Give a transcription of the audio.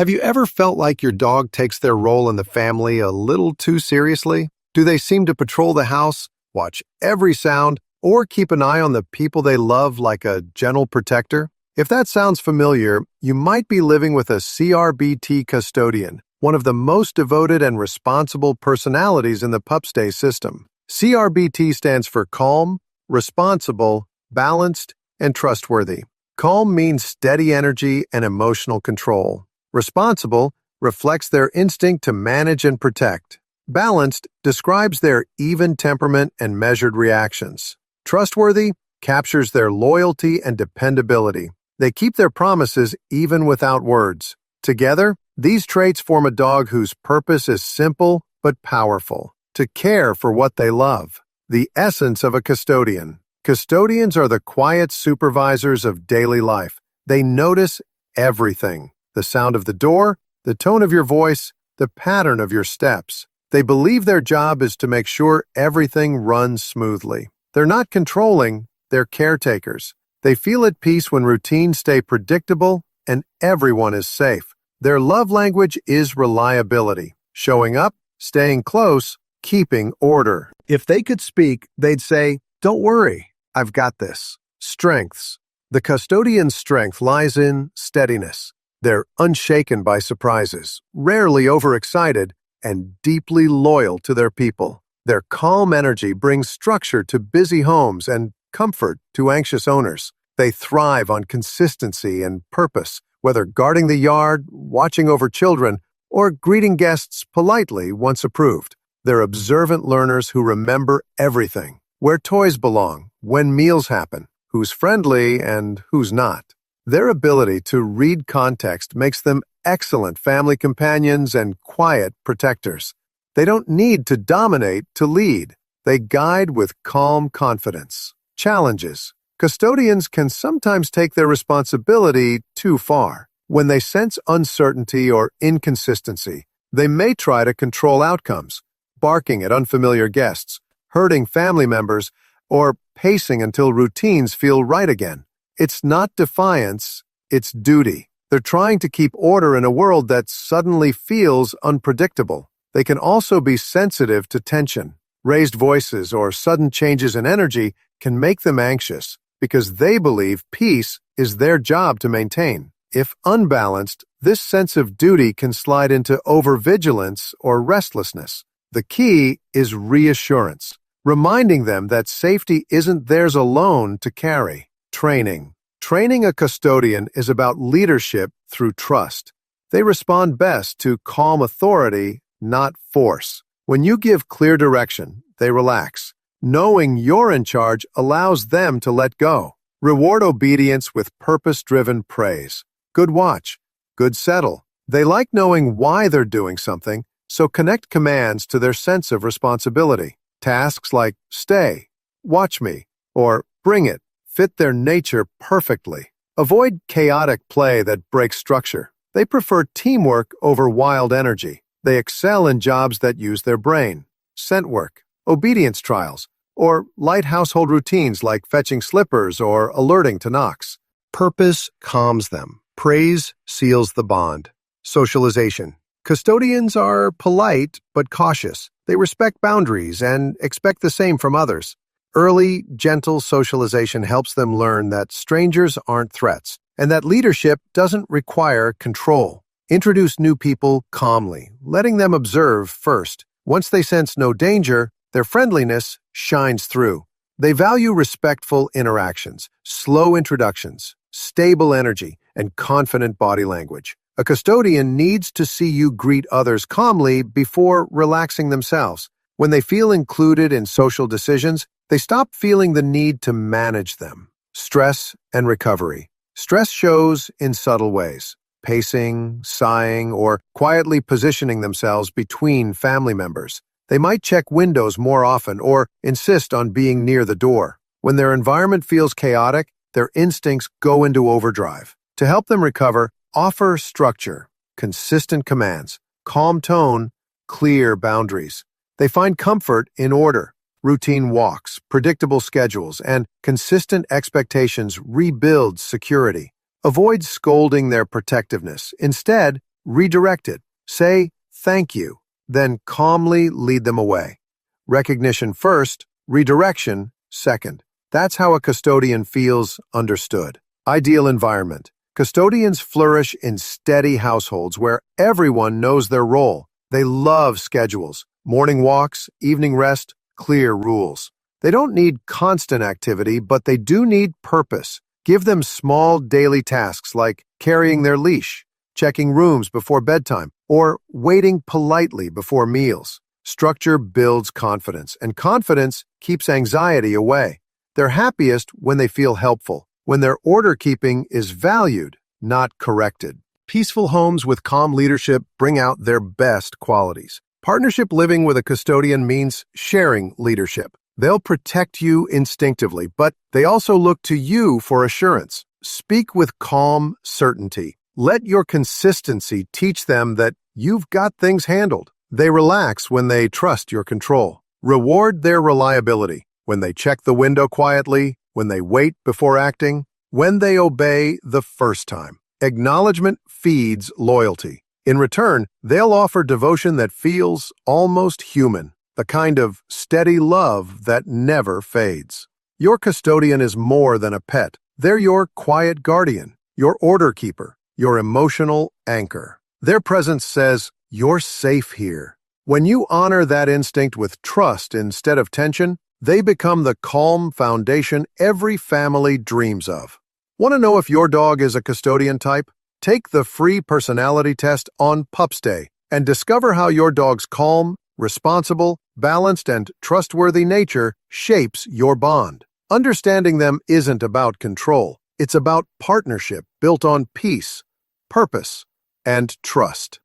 Have you ever felt like your dog takes their role in the family a little too seriously? Do they seem to patrol the house, watch every sound, or keep an eye on the people they love like a gentle protector? If that sounds familiar, you might be living with a CRBT custodian, one of the most devoted and responsible personalities in the Pupsday system. CRBT stands for calm, responsible, balanced, and trustworthy. Calm means steady energy and emotional control. Responsible reflects their instinct to manage and protect. Balanced describes their even temperament and measured reactions. Trustworthy captures their loyalty and dependability. They keep their promises even without words. Together, these traits form a dog whose purpose is simple but powerful: to care for what they love. The essence of a custodian. Custodians are the quiet supervisors of daily life. They notice everything: the sound of the door, the tone of your voice, the pattern of your steps. They believe their job is to make sure everything runs smoothly. They're not controlling, they're caretakers. They feel at peace when routines stay predictable and everyone is safe. Their love language is reliability: showing up, staying close, keeping order. If they could speak, they'd say, "Don't worry, I've got this." Strengths. The custodian's strength lies in steadiness. They're unshaken by surprises, rarely overexcited, and deeply loyal to their people. Their calm energy brings structure to busy homes and comfort to anxious owners. They thrive on consistency and purpose, whether guarding the yard, watching over children, or greeting guests politely once approved. They're observant learners who remember everything: where toys belong, when meals happen, who's friendly and who's not. Their ability to read context makes them excellent family companions and quiet protectors. They don't need to dominate to lead. They guide with calm confidence. Challenges. Custodians can sometimes take their responsibility too far. When they sense uncertainty or inconsistency, they may try to control outcomes, barking at unfamiliar guests, hurting family members, or pacing until routines feel right again. It's not defiance, it's duty. They're trying to keep order in a world that suddenly feels unpredictable. They can also be sensitive to tension. Raised voices or sudden changes in energy can make them anxious because they believe peace is their job to maintain. If unbalanced, this sense of duty can slide into overvigilance or restlessness. The key is reassurance, reminding them that safety isn't theirs alone to carry. Training. Training a custodian is about leadership through trust. They respond best to calm authority, not force. When you give clear direction, they relax. Knowing you're in charge allows them to let go. Reward obedience with purpose-driven praise. Good watch. Good settle. They like knowing why they're doing something, so connect commands to their sense of responsibility. Tasks like stay, watch me, or bring it fit their nature perfectly. Avoid chaotic play that breaks structure. They prefer teamwork over wild energy. They excel in jobs that use their brain: scent work, obedience trials, or light household routines like fetching slippers or alerting to knocks. Purpose calms them. Praise seals the bond. Socialization. Custodians are polite but cautious. They respect boundaries and expect the same from others. Early, gentle socialization helps them learn that strangers aren't threats and that leadership doesn't require control. Introduce new people calmly, letting them observe first. Once they sense no danger, their friendliness shines through. They value respectful interactions, slow introductions, stable energy, and confident body language. A custodian needs to see you greet others calmly before relaxing themselves. When they feel included in social decisions, they stop feeling the need to manage them. Stress and recovery. Stress shows in subtle ways: pacing, sighing, or quietly positioning themselves between family members. They might check windows more often or insist on being near the door. When their environment feels chaotic, their instincts go into overdrive. To help them recover, offer structure, consistent commands, calm tone, clear boundaries. They find comfort in order. Routine walks, predictable schedules, and consistent expectations rebuild security. Avoid scolding their protectiveness. Instead, redirect it. Say, "Thank you," then calmly lead them away. Recognition first, redirection second. That's how a custodian feels understood. Ideal environment. Custodians flourish in steady households where everyone knows their role. They love schedules, morning walks, evening rest, clear rules. They don't need constant activity, but they do need purpose. Give them small daily tasks like carrying their leash, checking rooms before bedtime, or waiting politely before meals. Structure builds confidence, and confidence keeps anxiety away. They're happiest when they feel helpful, when their order keeping is valued, not corrected. Peaceful homes with calm leadership bring out their best qualities. Partnership living with a custodian means sharing leadership. They'll protect you instinctively, but they also look to you for assurance. Speak with calm certainty. Let your consistency teach them that you've got things handled. They relax when they trust your control. Reward their reliability. When they check the window quietly, when they wait before acting, when they obey the first time. Acknowledgement feeds loyalty. In return, they'll offer devotion that feels almost human, the kind of steady love that never fades. Your custodian is more than a pet. They're your quiet guardian, your order keeper, your emotional anchor. Their presence says, "You're safe here." When you honor that instinct with trust instead of tension, they become the calm foundation every family dreams of. Want to know if your dog is a custodian type? Take the free personality test on Pupsday and discover how your dog's calm, responsible, balanced, and trustworthy nature shapes your bond. Understanding them isn't about control. It's about partnership built on peace, purpose, and trust.